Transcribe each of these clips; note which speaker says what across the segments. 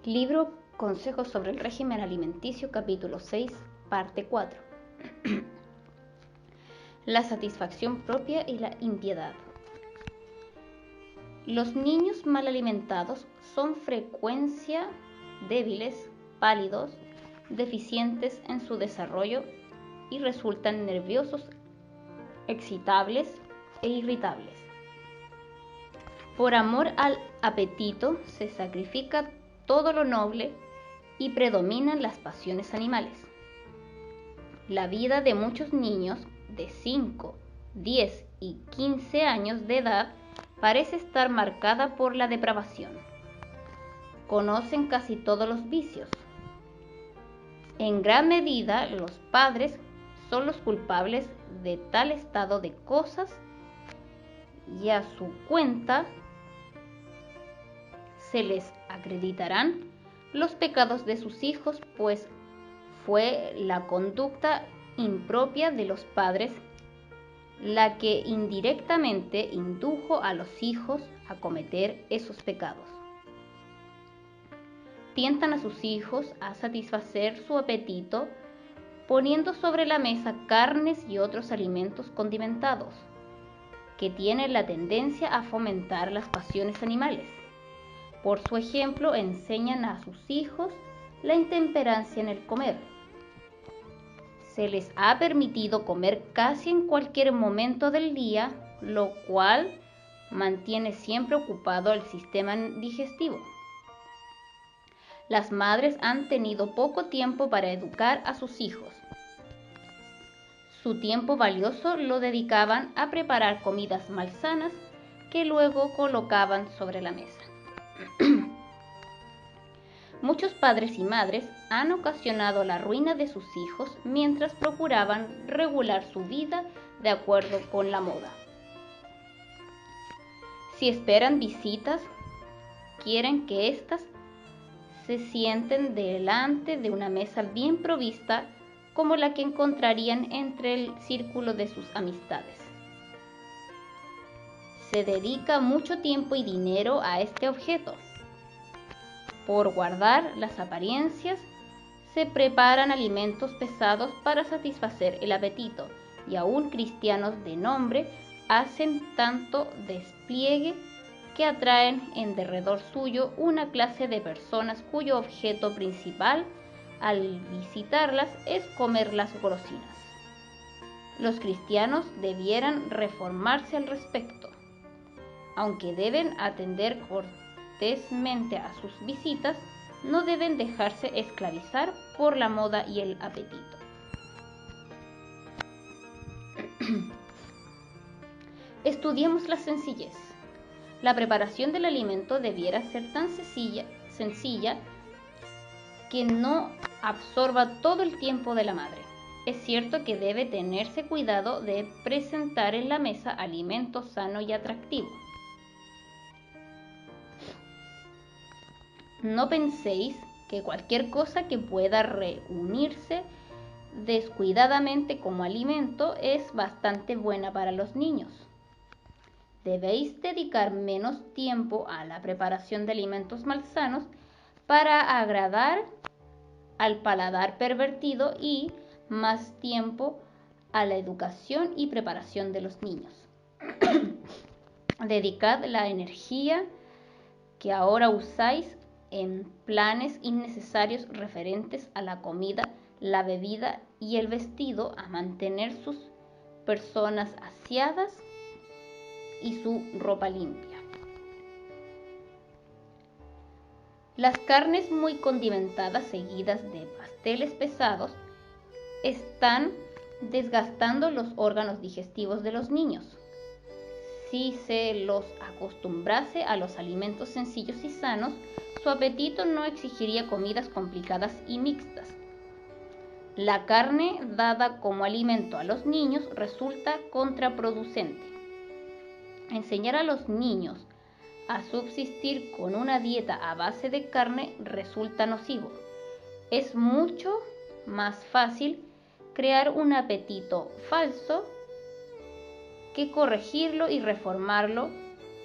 Speaker 1: Libro Consejos sobre el régimen alimenticio, capítulo 6, parte 4. La satisfacción propia y la impiedad. Los niños mal alimentados son frecuencia débiles, pálidos, deficientes en su desarrollo y resultan nerviosos, excitables e irritables. Por amor al apetito se sacrifica todo lo noble y predominan las pasiones animales. La vida de muchos niños de 5, 10 y 15 años de edad parece estar marcada por la depravación. Conocen casi todos los vicios. En gran medida, los padres son los culpables de tal estado de cosas y a su cuenta se les acreditarán los pecados de sus hijos, pues fue la conducta impropia de los padres la que indirectamente indujo a los hijos a cometer esos pecados. Tientan a sus hijos a satisfacer su apetito poniendo sobre la mesa carnes y otros alimentos condimentados, que tienen la tendencia a fomentar las pasiones animales. Por su ejemplo, enseñan a sus hijos la intemperancia en el comer. Se les ha permitido comer casi en cualquier momento del día, lo cual mantiene siempre ocupado el sistema digestivo. Las madres han tenido poco tiempo para educar a sus hijos. Su tiempo valioso lo dedicaban a preparar comidas malsanas que luego colocaban sobre la mesa. Muchos padres y madres han ocasionado la ruina de sus hijos mientras procuraban regular su vida de acuerdo con la moda. Si esperan visitas, quieren que éstas se sienten delante de una mesa bien provista como la que encontrarían entre el círculo de sus amistades. Se dedica mucho tiempo y dinero a este objeto. Por guardar las apariencias, se preparan alimentos pesados para satisfacer el apetito, y aún cristianos de nombre hacen tanto despliegue que atraen en derredor suyo una clase de personas cuyo objeto principal al visitarlas es comer las golosinas. Los cristianos debieran reformarse al respecto, aunque deben atender cortésmente a sus visitas, no deben dejarse esclavizar por la moda y el apetito. Estudiemos la sencillez. La preparación del alimento debiera ser tan sencilla que no absorba todo el tiempo de la madre. Es cierto que debe tenerse cuidado de presentar en la mesa alimento sano y atractivo. No penséis que cualquier cosa que pueda reunirse descuidadamente como alimento es bastante buena para los niños. Debéis dedicar menos tiempo a la preparación de alimentos malsanos para agradar al paladar pervertido y más tiempo a la educación y preparación de los niños. Dedicad la energía que ahora usáis en planes innecesarios referentes a la comida, la bebida y el vestido a mantener sus personas aseadas y su ropa limpia. Las carnes muy condimentadas seguidas de pasteles pesados están desgastando los órganos digestivos de los niños. Si se los acostumbrase a los alimentos sencillos y sanos, su apetito no exigiría comidas complicadas y mixtas. La carne dada como alimento a los niños resulta contraproducente. Enseñar a los niños a subsistir con una dieta a base de carne resulta nocivo. Es mucho más fácil crear un apetito falso que corregirlo y reformarlo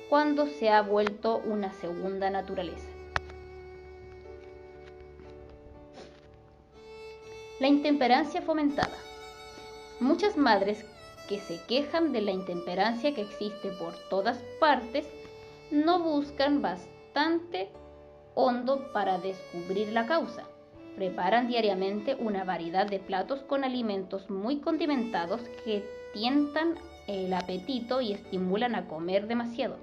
Speaker 1: cuando se ha vuelto una segunda naturaleza. La intemperancia fomentada. Muchas madres que se quejan de la intemperancia que existe por todas partes no buscan bastante hondo para descubrir la causa. Preparan diariamente una variedad de platos con alimentos muy condimentados que tientan el apetito y estimulan a comer demasiado.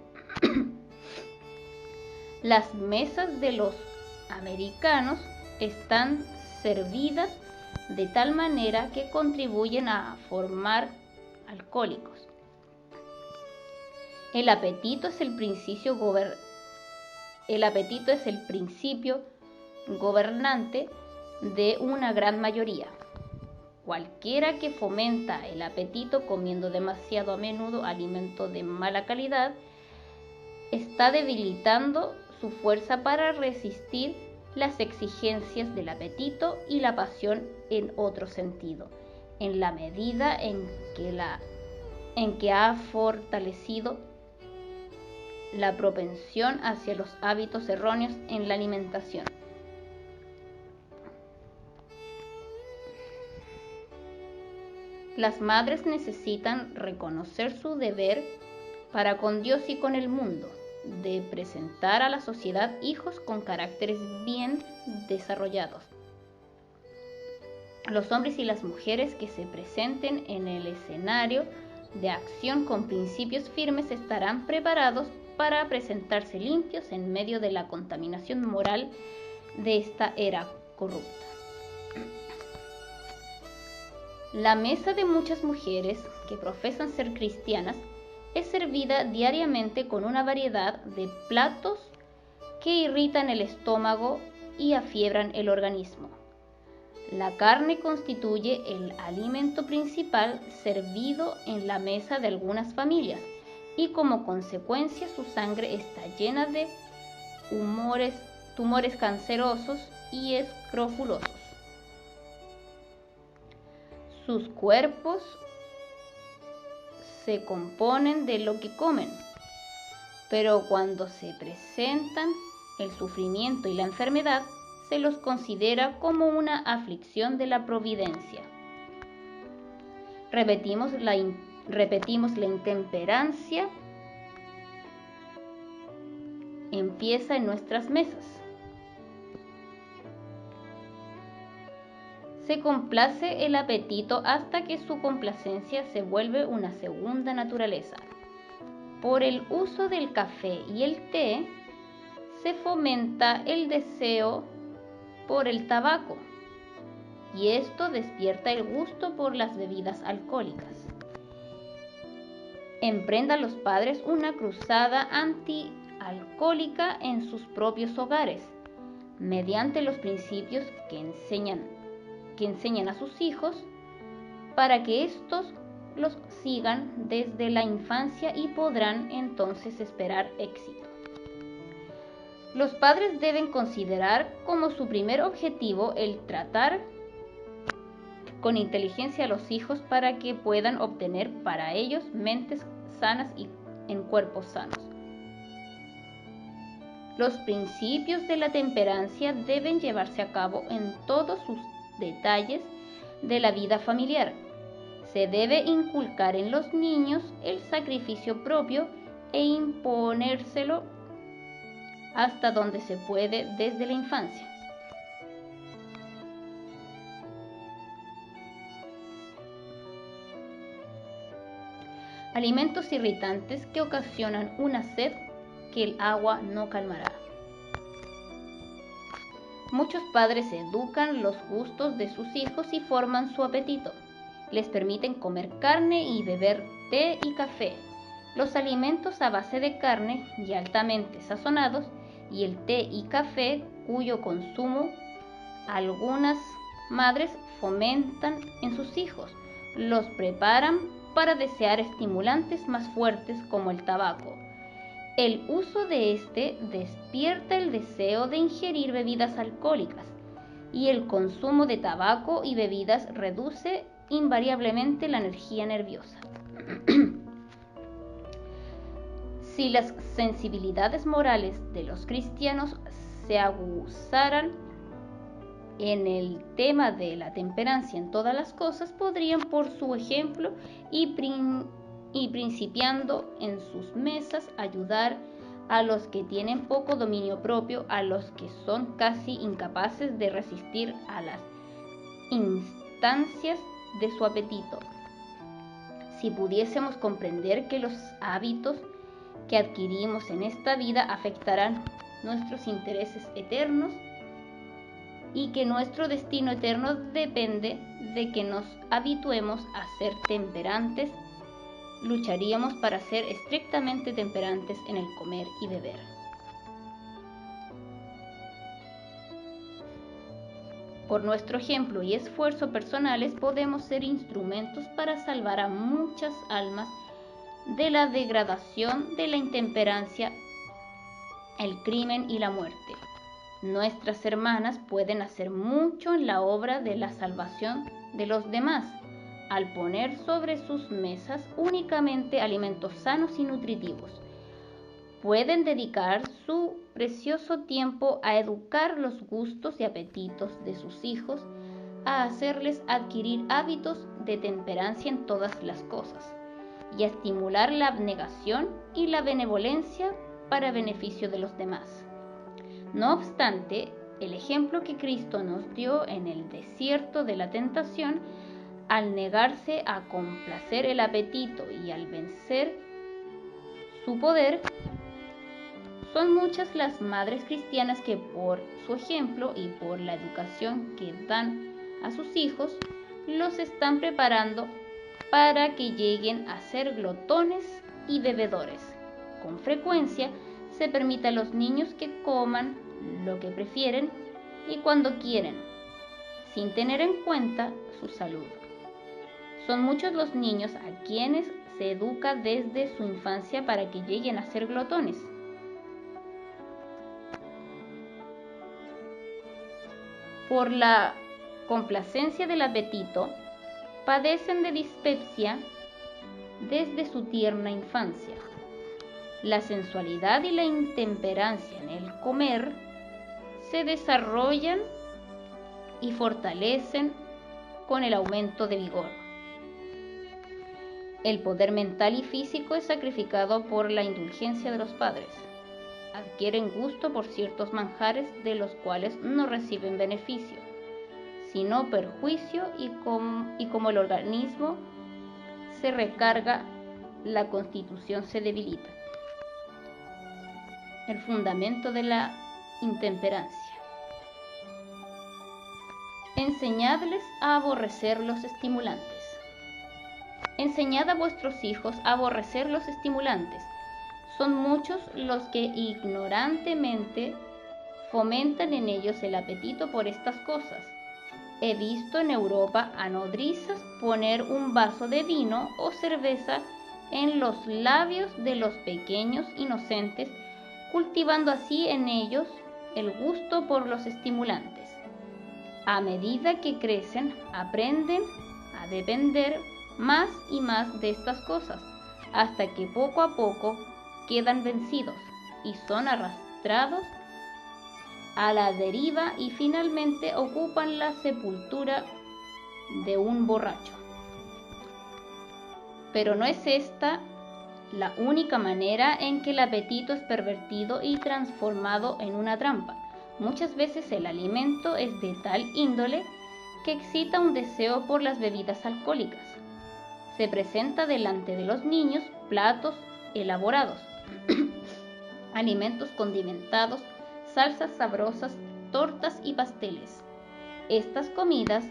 Speaker 1: Las mesas de los americanos están servidas de tal manera que contribuyen a formar alcohólicos. El apetito es el principio gobernante de una gran mayoría. Cualquiera que fomenta el apetito comiendo demasiado a menudo alimento de mala calidad está debilitando su fuerza para resistir las exigencias del apetito y la pasión en otro sentido, en la medida en que ha fortalecido la propensión hacia los hábitos erróneos en la alimentación. Las madres necesitan reconocer su deber para con Dios y con el mundo, de presentar a la sociedad hijos con caracteres bien desarrollados. Los hombres y las mujeres que se presenten en el escenario de acción con principios firmes estarán preparados para presentarse limpios en medio de la contaminación moral de esta era corrupta. La mesa de muchas mujeres que profesan ser cristianas es servida diariamente con una variedad de platos que irritan el estómago y afiebran el organismo. La carne constituye el alimento principal servido en la mesa de algunas familias y como consecuencia su sangre está llena de tumores cancerosos y escrofulosos. Sus cuerpos se componen de lo que comen, pero cuando se presentan el sufrimiento y la enfermedad, se los considera como una aflicción de la providencia. Repetimos la intemperancia empieza en nuestras mesas. Se complace el apetito hasta que su complacencia se vuelve una segunda naturaleza. Por el uso del café y el té, se fomenta el deseo por el tabaco, y esto despierta el gusto por las bebidas alcohólicas. Emprendan los padres una cruzada antialcohólica en sus propios hogares, mediante los principios que enseñan a sus hijos, para que éstos los sigan desde la infancia y podrán entonces esperar éxito. Los padres deben considerar como su primer objetivo el tratar con inteligencia a los hijos para que puedan obtener para ellos mentes sanas y en cuerpos sanos. Los principios de la temperancia deben llevarse a cabo en todos sus detalles de la vida familiar. Se debe inculcar en los niños el sacrificio propio e imponérselo hasta donde se puede desde la infancia. Alimentos irritantes que ocasionan una sed que el agua no calmará. Muchos padres educan los gustos de sus hijos y forman su apetito. Les permiten comer carne y beber té y café. Los alimentos a base de carne y altamente sazonados y el té y café, cuyo consumo algunas madres fomentan en sus hijos, los preparan para desear estimulantes más fuertes como el tabaco. El uso de este despierta el deseo de ingerir bebidas alcohólicas y el consumo de tabaco y bebidas reduce invariablemente la energía nerviosa. Si las sensibilidades morales de los cristianos se aguzaran en el tema de la temperancia en todas las cosas, podrían por su ejemplo y principiando en sus mesas ayudar a los que tienen poco dominio propio, a los que son casi incapaces de resistir a las instancias de su apetito. Si pudiésemos comprender que los hábitos que adquirimos en esta vida afectarán nuestros intereses eternos y que nuestro destino eterno depende de que nos habituemos a ser temperantes, lucharíamos para ser estrictamente temperantes en el comer y beber. Por nuestro ejemplo y esfuerzo personales podemos ser instrumentos para salvar a muchas almas de la degradación, de la intemperancia, el crimen y la muerte. Nuestras hermanas pueden hacer mucho en la obra de la salvación de los demás, al poner sobre sus mesas únicamente alimentos sanos y nutritivos. Pueden dedicar su precioso tiempo a educar los gustos y apetitos de sus hijos, a hacerles adquirir hábitos de temperancia en todas las cosas y a estimular la abnegación y la benevolencia para beneficio de los demás. No obstante, el ejemplo que Cristo nos dio en el desierto de la tentación, al negarse a complacer el apetito y al vencer su poder, son muchas las madres cristianas que por su ejemplo y por la educación que dan a sus hijos, los están preparando para que lleguen a ser glotones y bebedores. Con frecuencia se permite a los niños que coman lo que prefieren y cuando quieren, sin tener en cuenta su salud. Son muchos los niños a quienes se educa desde su infancia para que lleguen a ser glotones. Por la complacencia del apetito, padecen de dispepsia desde su tierna infancia. La sensualidad y la intemperancia en el comer se desarrollan y fortalecen con el aumento de vigor. El poder mental y físico es sacrificado por la indulgencia de los padres. Adquieren gusto por ciertos manjares de los cuales no reciben beneficio, sino perjuicio, y como el organismo se recarga, la constitución se debilita. El fundamento de la intemperancia. Enseñadles a aborrecer los estimulantes. Enseñad a vuestros hijos a aborrecer los estimulantes. Son muchos los que ignorantemente fomentan en ellos el apetito por estas cosas. He visto en Europa a nodrizas poner un vaso de vino o cerveza en los labios de los pequeños inocentes, cultivando así en ellos el gusto por los estimulantes. A medida que crecen, aprenden a depender más y más de estas cosas, hasta que poco a poco quedan vencidos y son arrastrados a la deriva y finalmente ocupan la sepultura de un borracho. Pero no es esta la única manera en que el apetito es pervertido y transformado en una trampa. Muchas veces el alimento es de tal índole que excita un deseo por las bebidas alcohólicas. Se presenta delante de los niños platos elaborados, alimentos condimentados, salsas sabrosas, tortas y pasteles. Estas comidas,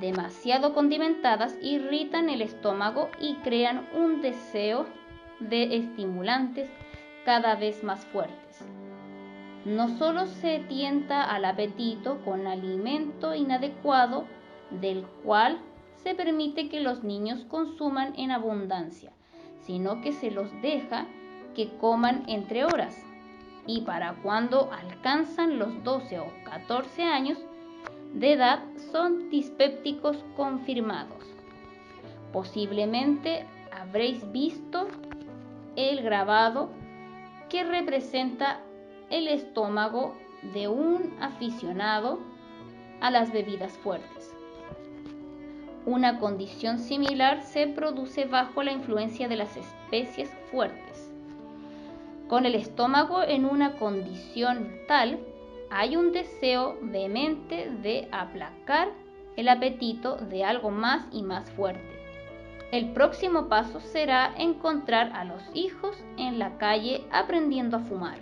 Speaker 1: demasiado condimentadas, irritan el estómago y crean un deseo de estimulantes cada vez más fuertes. No solo se tienta al apetito con alimento inadecuado, del cual se permite que los niños consuman en abundancia, sino que se los deja que coman entre horas, y para cuando alcanzan los 12 o 14 años de edad son dispépticos confirmados. Posiblemente habréis visto el grabado que representa el estómago de un aficionado a las bebidas fuertes. Una condición similar se produce bajo la influencia de las especies fuertes. Con el estómago en una condición tal, hay un deseo vehemente de aplacar el apetito de algo más y más fuerte. El próximo paso será encontrar a los hijos en la calle aprendiendo a fumar.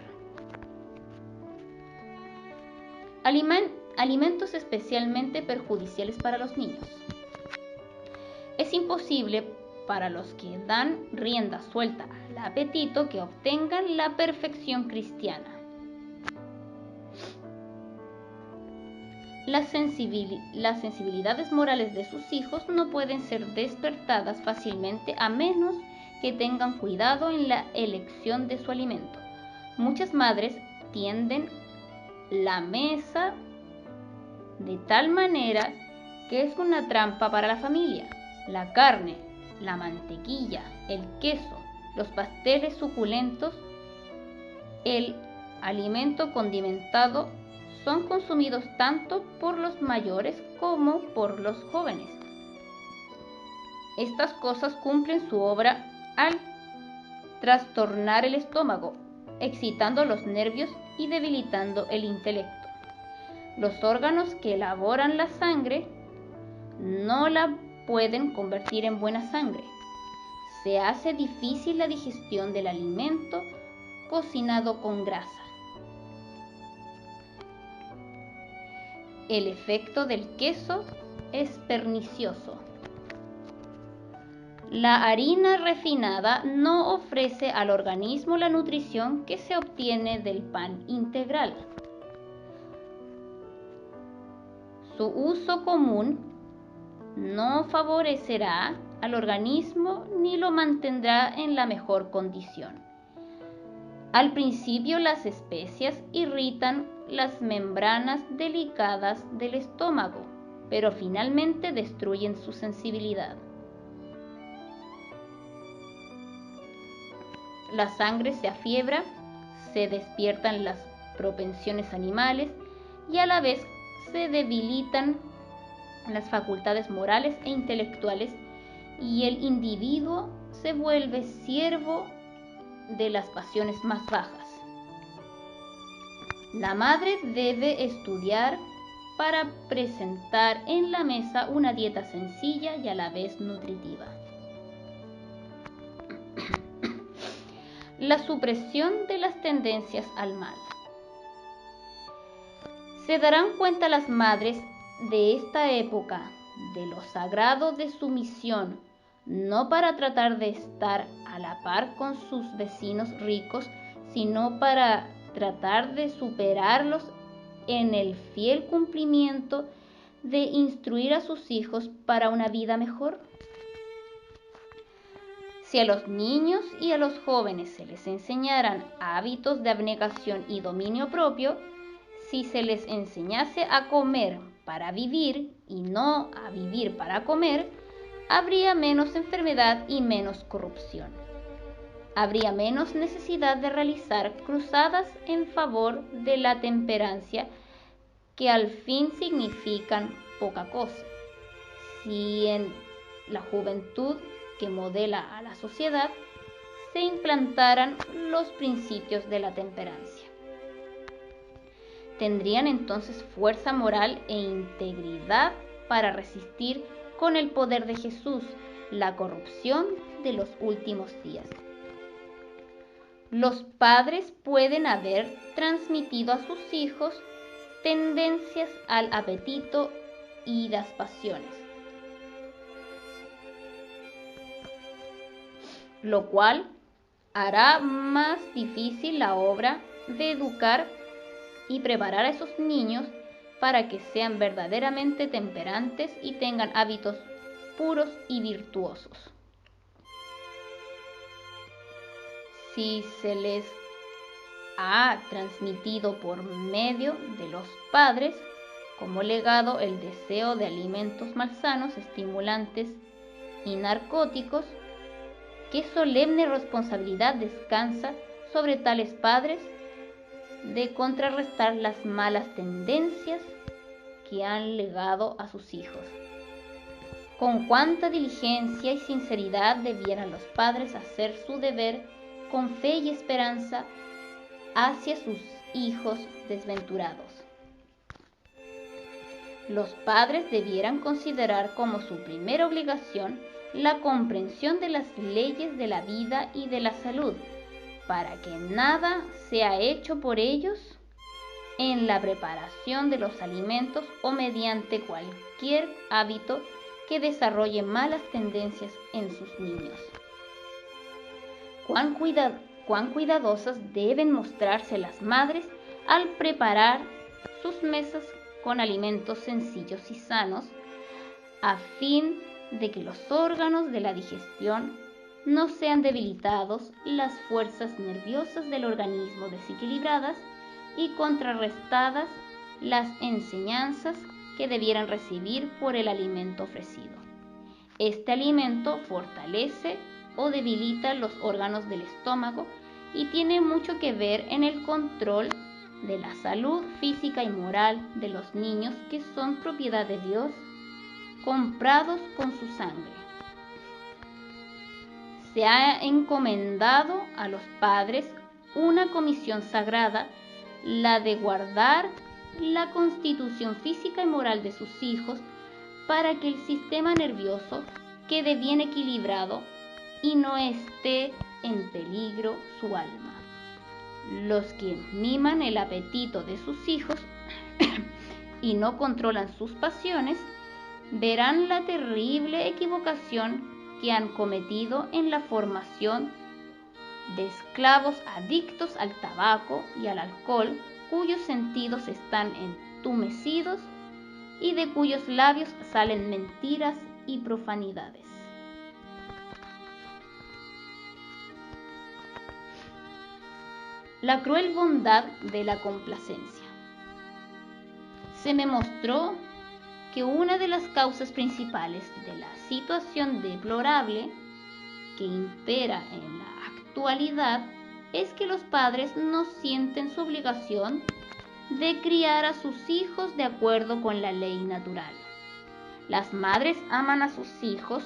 Speaker 1: Alimentos especialmente perjudiciales para los niños. Es imposible para los que dan rienda suelta al apetito que obtengan la perfección cristiana. Las sensibilidades morales de sus hijos no pueden ser despertadas fácilmente a menos que tengan cuidado en la elección de su alimento. Muchas madres tienden la mesa de tal manera que es una trampa para la familia. La carne, la mantequilla, el queso, los pasteles suculentos, el alimento condimentado son consumidos tanto por los mayores como por los jóvenes. Estas cosas cumplen su obra al trastornar el estómago, excitando los nervios y debilitando el intelecto. Los órganos que elaboran la sangre no la pueden convertir en buena sangre. Se hace difícil la digestión del alimento cocinado con grasa. El efecto del queso es pernicioso. La harina refinada no ofrece al organismo la nutrición que se obtiene del pan integral. Su uso común no favorecerá al organismo ni lo mantendrá en la mejor condición. Al principio las especias irritan las membranas delicadas del estómago, pero finalmente destruyen su sensibilidad. La sangre se afiebra, se despiertan las propensiones animales y a la vez se debilitan las facultades morales e intelectuales y el individuo se vuelve siervo de las pasiones más bajas. La madre debe estudiar para presentar en la mesa una dieta sencilla y a la vez nutritiva. La supresión de las tendencias al mal. Se darán cuenta las madres de esta época de lo sagrado de su misión, no para tratar de estar a la par con sus vecinos ricos, sino para tratar de superarlos en el fiel cumplimiento de instruir a sus hijos para una vida mejor. Si a los niños y a los jóvenes se les enseñaran hábitos de abnegación y dominio propio, si se les enseñase a comer para vivir y no a vivir para comer, habría menos enfermedad y menos corrupción. Habría menos necesidad de realizar cruzadas en favor de la temperancia, que al fin significan poca cosa. Si en la juventud que modela a la sociedad se implantaran los principios de la temperancia, tendrían entonces fuerza moral e integridad para resistir con el poder de Jesús la corrupción de los últimos días. Los padres pueden haber transmitido a sus hijos tendencias al apetito y las pasiones, lo cual hará más difícil la obra de educar y preparar a esos niños para que sean verdaderamente temperantes y tengan hábitos puros y virtuosos. Si se les ha transmitido por medio de los padres como legado el deseo de alimentos malsanos, estimulantes y narcóticos, qué solemne responsabilidad descansa sobre tales padres de contrarrestar las malas tendencias que han legado a sus hijos. Con cuánta diligencia y sinceridad debieran los padres hacer su deber con fe y esperanza hacia sus hijos desventurados. Los padres debieran considerar como su primera obligación la comprensión de las leyes de la vida y de la salud, para que nada sea hecho por ellos en la preparación de los alimentos o mediante cualquier hábito que desarrolle malas tendencias en sus niños. Cuán cuidadosas deben mostrarse las madres al preparar sus mesas con alimentos sencillos y sanos, a fin de que los órganos de la digestión no sean debilitados, las fuerzas nerviosas del organismo desequilibradas y contrarrestadas las enseñanzas que debieran recibir por el alimento ofrecido. Este alimento fortalece o debilita los órganos del estómago y tiene mucho que ver en el control de la salud física y moral de los niños, que son propiedad de Dios, comprados con su sangre. Se ha encomendado a los padres una comisión sagrada, la de guardar la constitución física y moral de sus hijos, para que el sistema nervioso quede bien equilibrado y no esté en peligro su alma. Los que miman el apetito de sus hijos y no controlan sus pasiones, verán la terrible equivocación que han cometido en la formación de esclavos adictos al tabaco y al alcohol, cuyos sentidos están entumecidos y de cuyos labios salen mentiras y profanidades. La cruel bondad de la complacencia. Se me mostró que una de las causas principales de la situación deplorable que impera en la actualidad es que los padres no sienten su obligación de criar a sus hijos de acuerdo con la ley natural. Las madres aman a sus hijos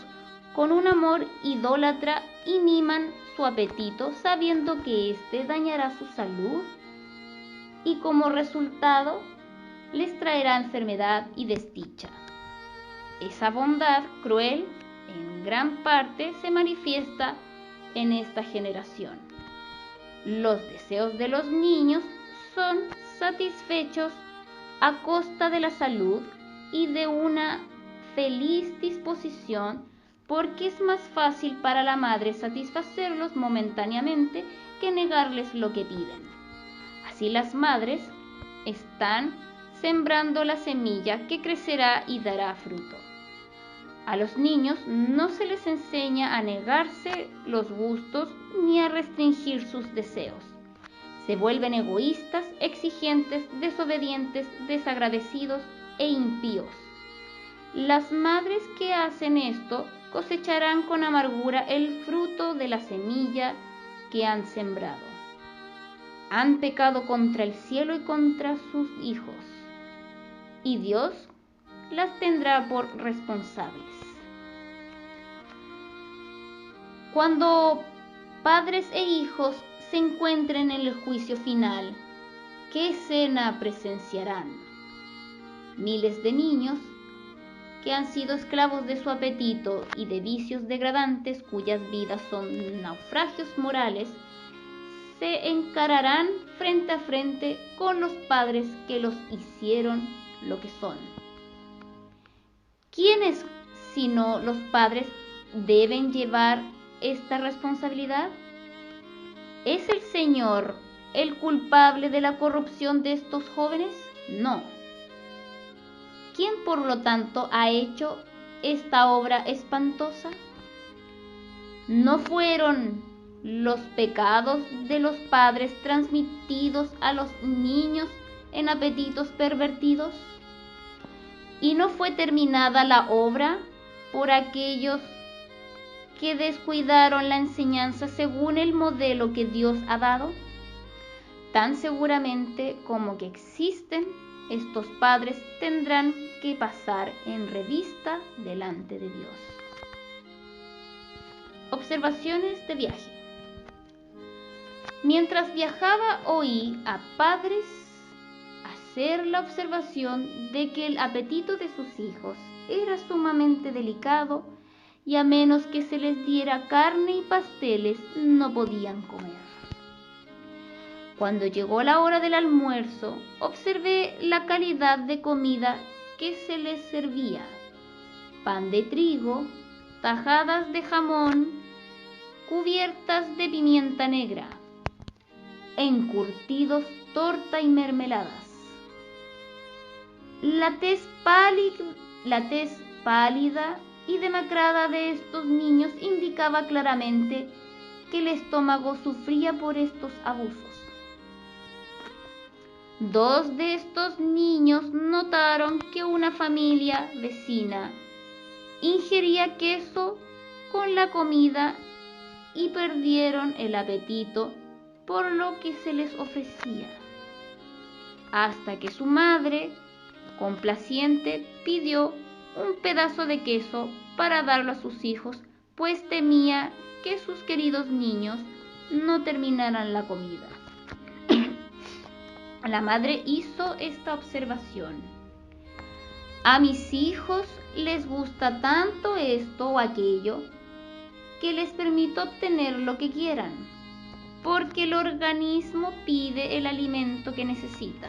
Speaker 1: con un amor idólatra y miman su apetito sabiendo que éste dañará su salud y como resultado les traerá enfermedad y desdicha. Esa bondad cruel en gran parte se manifiesta en esta generación. Los deseos de los niños son satisfechos a costa de la salud y de una feliz disposición, porque es más fácil para la madre satisfacerlos momentáneamente que negarles lo que piden. Así las madres están sembrando la semilla que crecerá y dará fruto. A los niños no se les enseña a negarse los gustos ni a restringir sus deseos. Se vuelven egoístas, exigentes, desobedientes, desagradecidos e impíos. Las madres que hacen esto cosecharán con amargura el fruto de la semilla que han sembrado. Han pecado contra el cielo y contra sus hijos, y Dios las tendrá por responsables. Cuando padres e hijos se encuentren en el juicio final, ¿qué escena presenciarán? Miles de niños que han sido esclavos de su apetito y de vicios degradantes, cuyas vidas son naufragios morales, se encararán frente a frente con los padres que los hicieron lo que son. ¿Quiénes, sino los padres, deben llevar esta responsabilidad? ¿Es el Señor el culpable de la corrupción de estos jóvenes? No. ¿Quién, por lo tanto, ha hecho esta obra espantosa? ¿No fueron los pecados de los padres transmitidos a los niños en apetitos pervertidos? ¿Y no fue terminada la obra por aquellos que descuidaron la enseñanza según el modelo que Dios ha dado? Tan seguramente como que existen, estos padres tendrán que pasar en revista delante de Dios. Observaciones de viaje. Mientras viajaba oí a padres hacer la observación de que el apetito de sus hijos era sumamente delicado y a menos que se les diera carne y pasteles no podían comer. Cuando llegó la hora del almuerzo, observé la calidad de comida que se les servía: pan de trigo, tajadas de jamón, cubiertas de pimienta negra, encurtidos, torta y mermeladas. La tez pálida y demacrada de estos niños indicaba claramente que el estómago sufría por estos abusos. 2 de estos niños notaron que una familia vecina ingería queso con la comida y perdieron el apetito por lo que se les ofrecía, hasta que su madre, complaciente, pidió un pedazo de queso para darlo a sus hijos, pues temía que sus queridos niños no terminaran la comida. La madre hizo esta observación: a mis hijos les gusta tanto esto o aquello que les permito obtener lo que quieran, porque el organismo pide el alimento que necesita.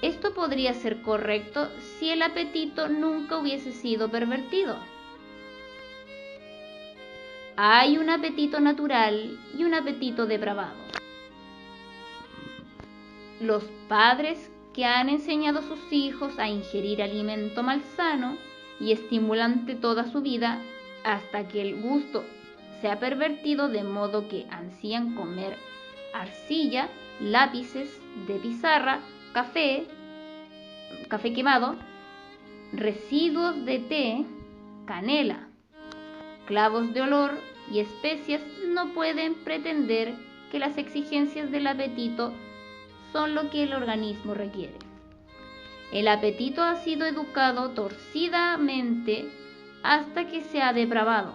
Speaker 1: Esto podría ser correcto si el apetito nunca hubiese sido pervertido. Hay un apetito natural y un apetito depravado. Los padres que han enseñado a sus hijos a ingerir alimento malsano y estimulante toda su vida hasta que el gusto se ha pervertido de modo que ansían comer arcilla, lápices de pizarra, café quemado, residuos de té, canela, clavos de olor y especias, no pueden pretender que las exigencias del apetito son lo que el organismo requiere. El apetito ha sido educado torcidamente hasta que se ha depravado.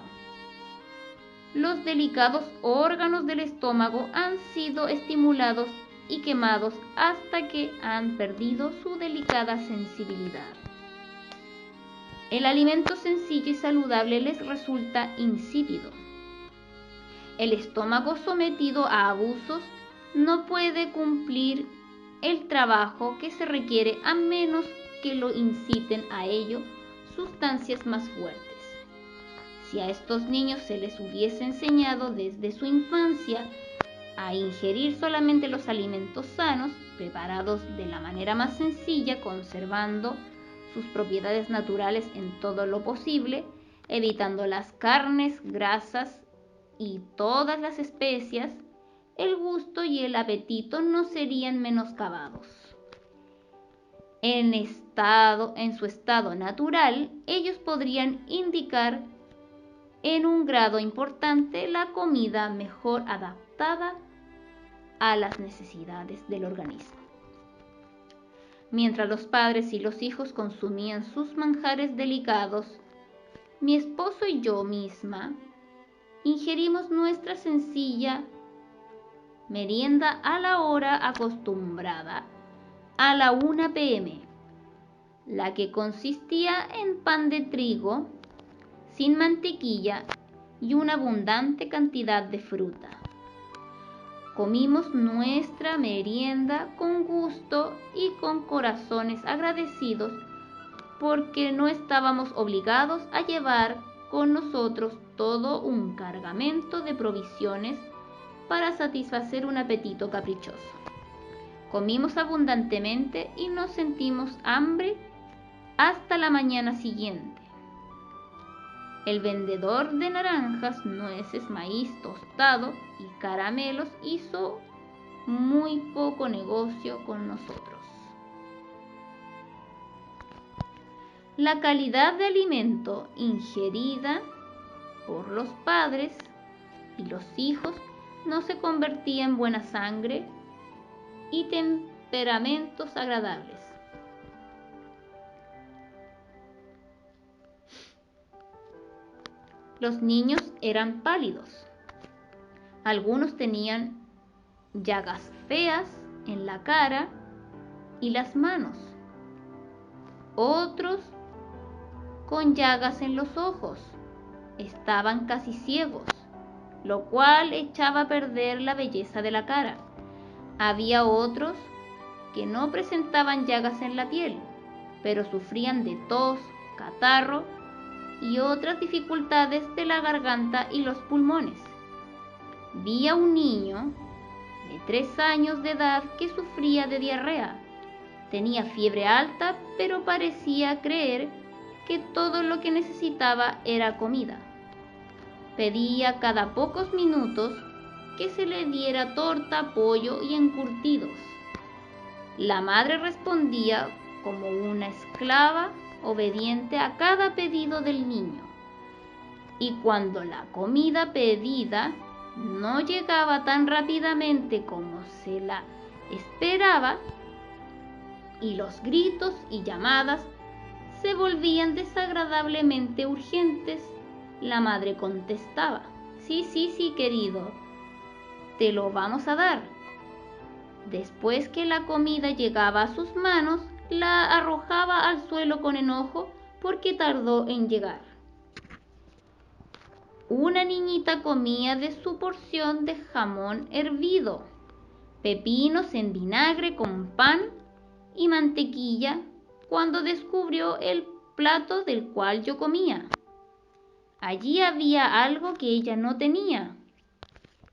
Speaker 1: Los delicados órganos del estómago han sido estimulados y quemados hasta que han perdido su delicada sensibilidad. El alimento sencillo y saludable les resulta insípido. El estómago sometido a abusos no puede cumplir el trabajo que se requiere a menos que lo inciten a ello sustancias más fuertes. Si a estos niños se les hubiese enseñado desde su infancia a ingerir solamente los alimentos sanos, preparados de la manera más sencilla, conservando sus propiedades naturales en todo lo posible, evitando las carnes, grasas y todas las especias, el gusto y el apetito no serían menoscabados. En su estado natural, ellos podrían indicar en un grado importante la comida mejor adaptada a las necesidades del organismo. Mientras los padres y los hijos consumían sus manjares delicados, mi esposo y yo misma ingerimos nuestra sencilla merienda a la hora acostumbrada, a la 1 p.m., la que consistía en pan de trigo, sin mantequilla y una abundante cantidad de fruta. Comimos nuestra merienda con gusto y con corazones agradecidos porque no estábamos obligados a llevar con nosotros todo un cargamento de provisiones para satisfacer un apetito caprichoso. Comimos abundantemente y no sentimos hambre hasta la mañana siguiente. El vendedor de naranjas, nueces, maíz tostado y caramelos hizo muy poco negocio con nosotros. La calidad de alimento ingerida por los padres y los hijos no se convertía en buena sangre y temperamentos agradables. Los niños eran pálidos. Algunos tenían llagas feas en la cara y las manos. Otros con llagas en los ojos. Estaban casi ciegos, lo cual echaba a perder la belleza de la cara. Había otros que no presentaban llagas en la piel, pero sufrían de tos, catarro y otras dificultades de la garganta y los pulmones. Vi a un niño de 3 años de edad que sufría de diarrea. Tenía fiebre alta, pero parecía creer que todo lo que necesitaba era comida. Pedía cada pocos minutos que se le diera torta, pollo y encurtidos. La madre respondía como una esclava obediente a cada pedido del niño. Y cuando la comida pedida no llegaba tan rápidamente como se la esperaba, y los gritos y llamadas se volvían desagradablemente urgentes, la madre contestaba: sí, querido, te lo vamos a dar. Después que la comida llegaba a sus manos, la arrojaba al suelo con enojo porque tardó en llegar. Una niñita comía de su porción de jamón hervido, pepinos en vinagre con pan y mantequilla cuando descubrió el plato del cual yo comía. Allí había algo que ella no tenía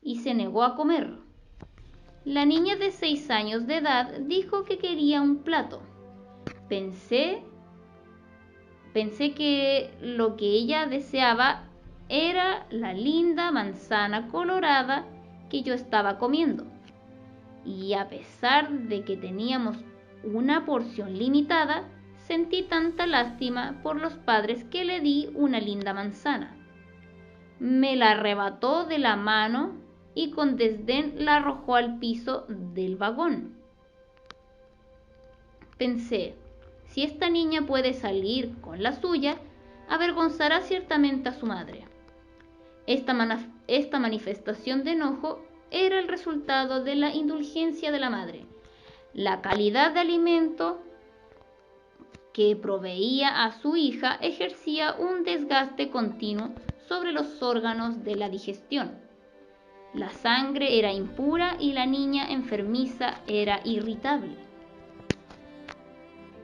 Speaker 1: y se negó a comer. La niña de 6 años de edad dijo que quería un plato. Pensé que lo que ella deseaba era la linda manzana colorada que yo estaba comiendo. Y a pesar de que teníamos una porción limitada, sentí tanta lástima por los padres que le di una linda manzana. Me la arrebató de la mano y con desdén la arrojó al piso del vagón. Pensé, si esta niña puede salir con la suya, avergonzará ciertamente a su madre. Esta manifestación de enojo era el resultado de la indulgencia de la madre. La calidad de alimento que proveía a su hija ejercía un desgaste continuo sobre los órganos de la digestión. La sangre era impura y la niña enfermiza era irritable.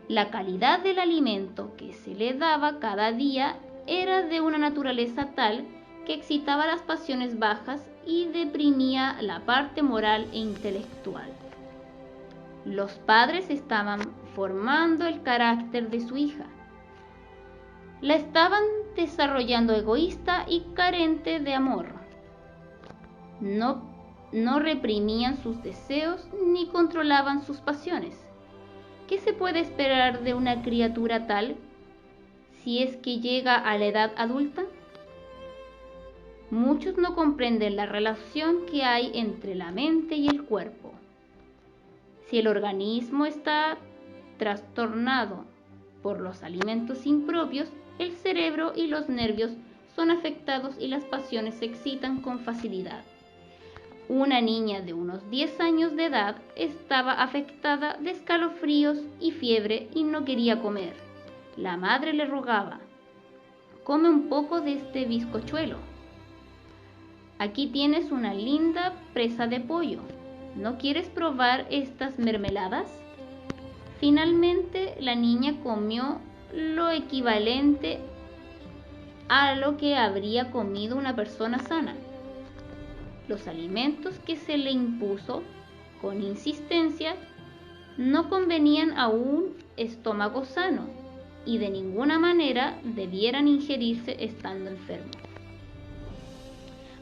Speaker 1: La calidad del alimento que se le daba cada día era de una naturaleza tal que excitaba las pasiones bajas y deprimía la parte moral e intelectual. Los padres estaban formando el carácter de su hija. La estaban desarrollando egoísta y carente de amor. No reprimían sus deseos ni controlaban sus pasiones. ¿Qué se puede esperar de una criatura tal si es que llega a la edad adulta? Muchos no comprenden la relación que hay entre la mente y el cuerpo. Si el organismo está trastornado por los alimentos impropios, el cerebro y los nervios son afectados y las pasiones se excitan con facilidad. Una niña de unos 10 años de edad estaba afectada de escalofríos y fiebre y no quería comer. La madre le rogaba: come un poco de este bizcochuelo. Aquí tienes una linda presa de pollo. ¿No quieres probar estas mermeladas? Finalmente, la niña comió lo equivalente a lo que habría comido una persona sana. Los alimentos que se le impuso con insistencia no convenían a un estómago sano y de ninguna manera debieran ingerirse estando enfermo.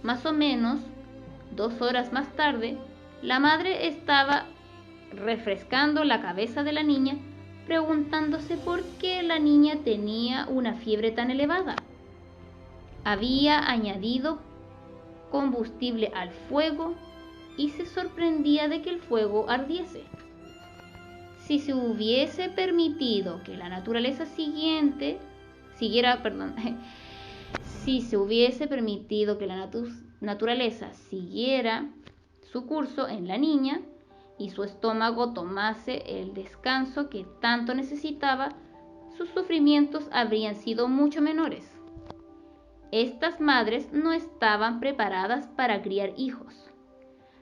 Speaker 1: Más o menos 2 horas más tarde, la madre estaba refrescando la cabeza de la niña, preguntándose por qué la niña tenía una fiebre tan elevada. Había añadido combustible al fuego y se sorprendía de que el fuego ardiese. Si se hubiese permitido que la naturaleza si se hubiese permitido que la naturaleza siguiera su curso en la niña y su estómago tomase el descanso que tanto necesitaba, sus sufrimientos habrían sido mucho menores. Estas madres no estaban preparadas para criar hijos.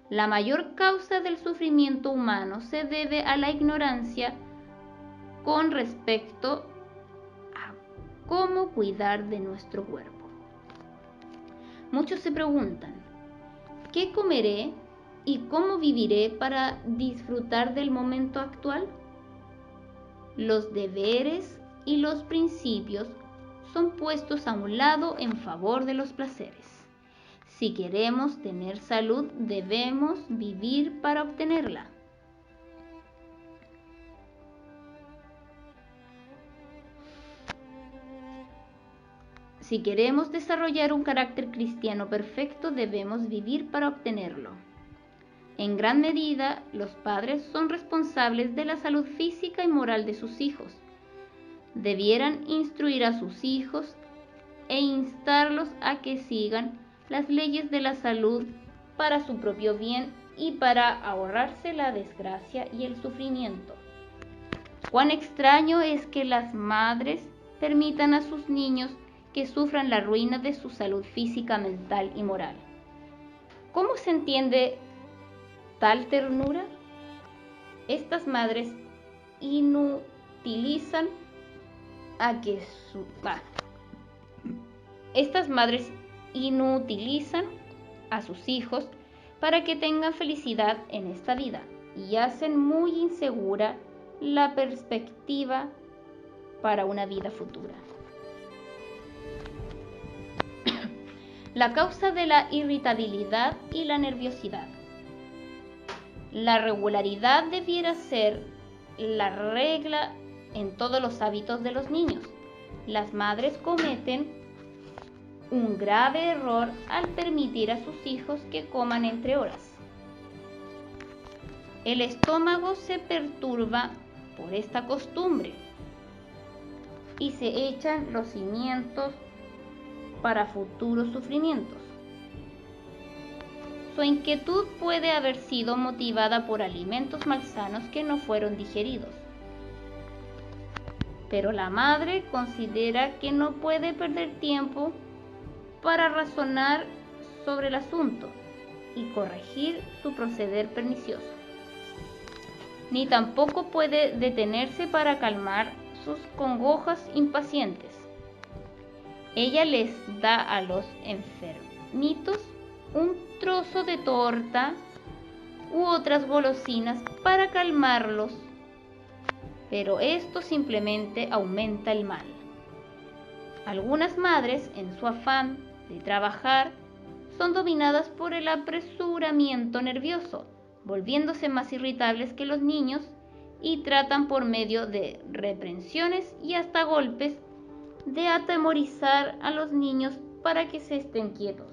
Speaker 1: La mayor causa del sufrimiento humano se debe a la ignorancia con respecto a cómo cuidar de nuestro cuerpo. Muchos se preguntan, ¿qué comeré y cómo viviré para disfrutar del momento actual? Los deberes y los principios son puestos a un lado en favor de los placeres. Si queremos tener salud, debemos vivir para obtenerla. Si queremos desarrollar un carácter cristiano perfecto, debemos vivir para obtenerlo. En gran medida, los padres son responsables de la salud física y moral de sus hijos. Debieran instruir a sus hijos e instarlos a que sigan las leyes de la salud para su propio bien y para ahorrarse la desgracia y el sufrimiento. Cuán extraño es que las madres permitan a sus niños que sufran la ruina de su salud física, mental y moral. ¿Cómo se entiende tal ternura? Estas madres inutilizan a sus hijos para que tengan felicidad en esta vida y hacen muy insegura la perspectiva para una vida futura. La causa de la irritabilidad y la nerviosidad. La regularidad debiera ser la regla en todos los hábitos de los niños. Las madres cometen un grave error al permitir a sus hijos que coman entre horas. El estómago se perturba por esta costumbre y se echan los cimientos para futuros sufrimientos. Su inquietud puede haber sido motivada por alimentos malsanos que no fueron digeridos. Pero la madre considera que no puede perder tiempo para razonar sobre el asunto y corregir su proceder pernicioso. Ni tampoco puede detenerse para calmar sus congojas impacientes. Ella les da a los enfermitos un trozo de torta u otras golosinas para calmarlos, pero esto simplemente aumenta el mal. Algunas madres, en su afán de trabajar, son dominadas por el apresuramiento nervioso, volviéndose más irritables que los niños y tratan por medio de reprensiones y hasta golpes de atemorizar a los niños para que se estén quietos.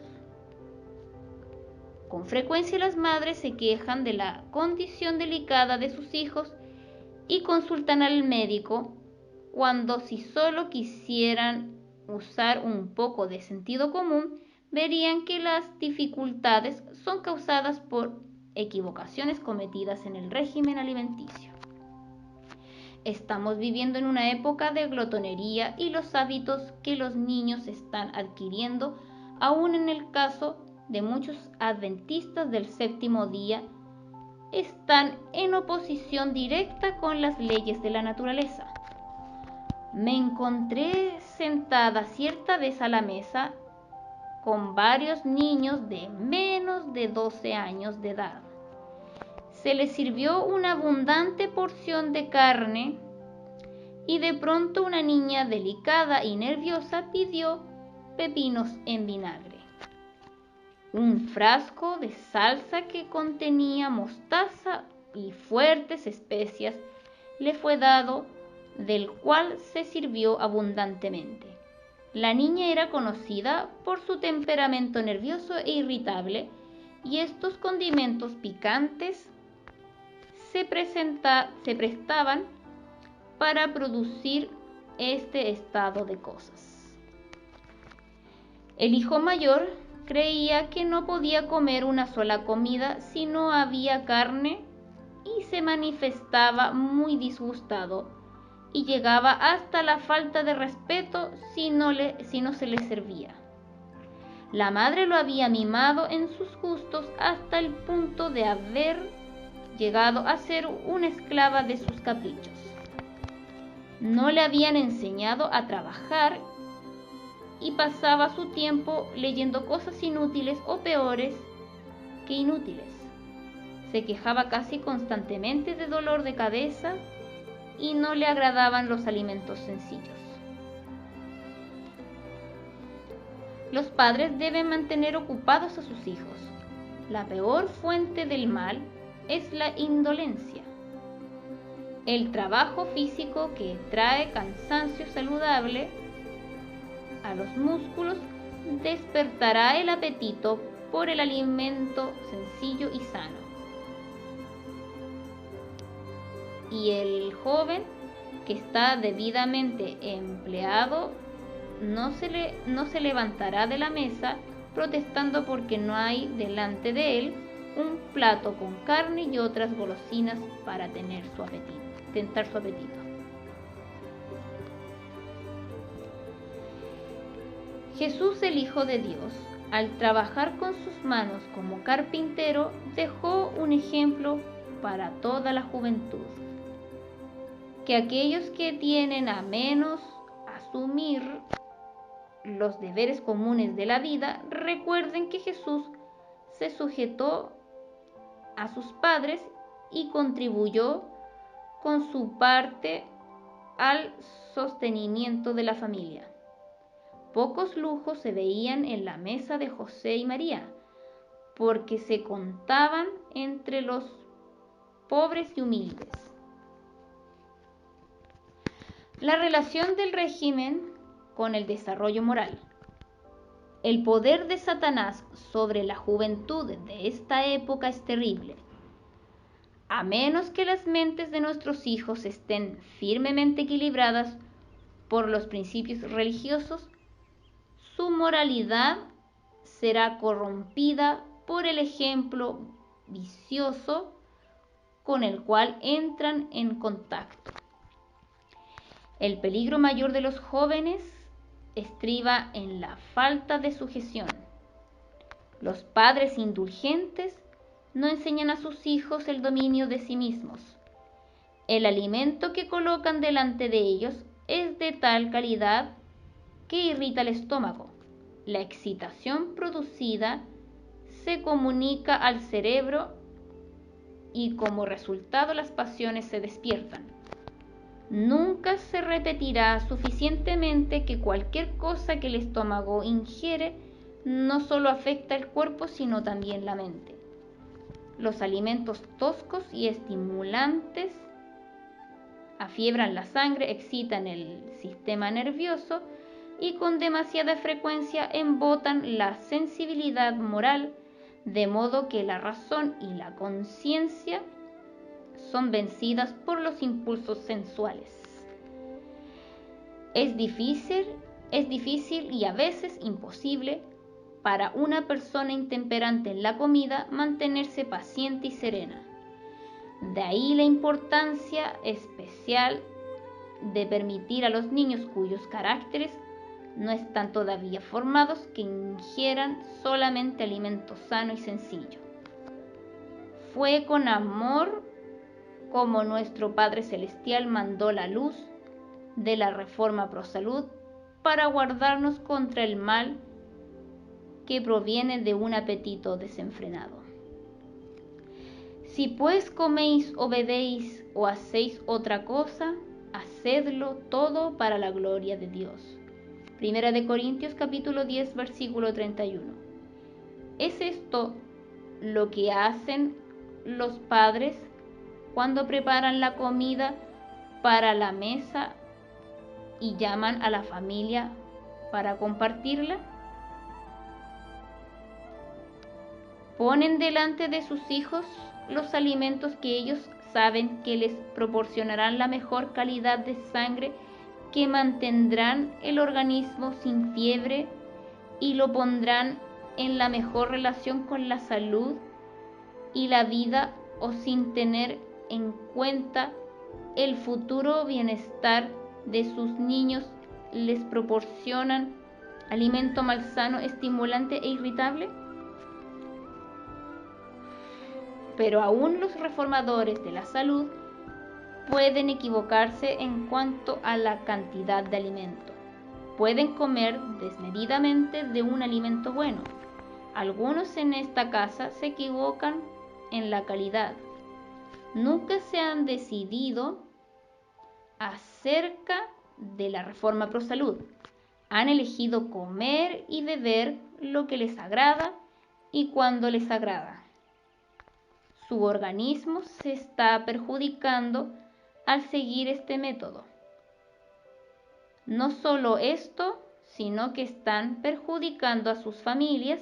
Speaker 1: Con frecuencia las madres se quejan de la condición delicada de sus hijos y consultan al médico cuando, si solo quisieran usar un poco de sentido común, verían que las dificultades son causadas por equivocaciones cometidas en el régimen alimenticio. Estamos viviendo en una época de glotonería y los hábitos que los niños están adquiriendo, aún en el caso de muchos adventistas del séptimo día, están en oposición directa con las leyes de la naturaleza. Me encontré sentada cierta vez a la mesa con varios niños de menos de 12 años de edad. Se les sirvió una abundante porción de carne y de pronto una niña delicada y nerviosa pidió pepinos en vinagre. Un frasco de salsa que contenía mostaza y fuertes especias le fue dado, del cual se sirvió abundantemente. La niña era conocida por su temperamento nervioso e irritable, y estos condimentos picantes se prestaban para producir este estado de cosas. El hijo mayor creía que no podía comer una sola comida si no había carne y se manifestaba muy disgustado y llegaba hasta la falta de respeto si no se le servía. La madre lo había mimado en sus gustos hasta el punto de haber llegado a ser una esclava de sus caprichos. No le habían enseñado a trabajar y pasaba su tiempo leyendo cosas inútiles o peores que inútiles. Se quejaba casi constantemente de dolor de cabeza y no le agradaban los alimentos sencillos. Los padres deben mantener ocupados a sus hijos. La peor fuente del mal es la indolencia. El trabajo físico que trae cansancio saludable a los músculos despertará el apetito por el alimento sencillo y sano. Y el joven que está debidamente empleado no se levantará de la mesa protestando porque no hay delante de él un plato con carne y otras golosinas para tentar su apetito. Jesús, el Hijo de Dios, al trabajar con sus manos como carpintero, dejó un ejemplo para toda la juventud. Que aquellos que tienen a menos asumir los deberes comunes de la vida, recuerden que Jesús se sujetó a sus padres y contribuyó con su parte al sostenimiento de la familia. Pocos lujos se veían en la mesa de José y María, porque se contaban entre los pobres y humildes. La relación del régimen con el desarrollo moral. El poder de Satanás sobre la juventud de esta época es terrible. A menos que las mentes de nuestros hijos estén firmemente equilibradas por los principios religiosos, su moralidad será corrompida por el ejemplo vicioso con el cual entran en contacto. El peligro mayor de los jóvenes estriba en la falta de sujeción. Los padres indulgentes no enseñan a sus hijos el dominio de sí mismos. El alimento que colocan delante de ellos es de tal calidad que irrita el estómago. La excitación producida se comunica al cerebro y como resultado las pasiones se despiertan. Nunca se repetirá suficientemente que cualquier cosa que el estómago ingiere no solo afecta el cuerpo, sino también la mente. Los alimentos toscos y estimulantes afiebran la sangre, excitan el sistema nervioso y con demasiada frecuencia embotan la sensibilidad moral, de modo que la razón y la conciencia son vencidas por los impulsos sensuales. Es difícil y a veces imposible para una persona intemperante en la comida mantenerse paciente y serena. De ahí la importancia especial de permitir a los niños cuyos caracteres no están todavía formados que ingieran solamente alimento sano y sencillo. Fue con amor como nuestro Padre Celestial mandó la luz de la Reforma Pro Salud para guardarnos contra el mal que proviene de un apetito desenfrenado. Si pues coméis o bebéis o hacéis otra cosa, hacedlo todo para la gloria de Dios. Primera de Corintios capítulo 10 versículo 31. ¿Es esto lo que hacen los padres cuando preparan la comida para la mesa y llaman a la familia para compartirla? Ponen delante de sus hijos los alimentos que ellos saben que les proporcionarán la mejor calidad de sangre, que mantendrán el organismo sin fiebre y lo pondrán en la mejor relación con la salud y la vida, o sin tener en cuenta el futuro bienestar de sus niños les proporcionan alimento malsano, estimulante e irritable? Pero aún los reformadores de la salud pueden equivocarse en cuanto a la cantidad de alimento. Pueden comer desmedidamente de un alimento bueno. Algunos en esta casa se equivocan en la calidad. Nunca se han decidido acerca de la reforma pro salud. Han elegido comer y beber lo que les agrada y cuando les agrada. Su organismo se está perjudicando al seguir este método. No solo esto, sino que están perjudicando a sus familias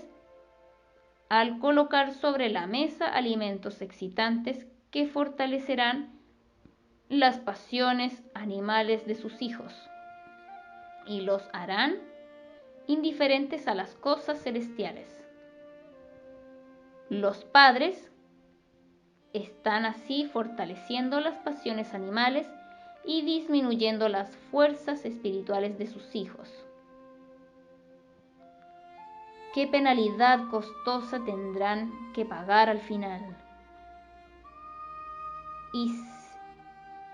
Speaker 1: al colocar sobre la mesa alimentos excitantes que fortalecerán las pasiones animales de sus hijos y los harán indiferentes a las cosas celestiales. Los padres están así fortaleciendo las pasiones animales y disminuyendo las fuerzas espirituales de sus hijos. ¿Qué penalidad costosa tendrán que pagar al final?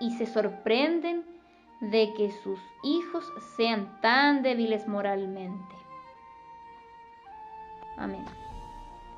Speaker 1: Y se sorprenden de que sus hijos sean tan débiles moralmente. Amén.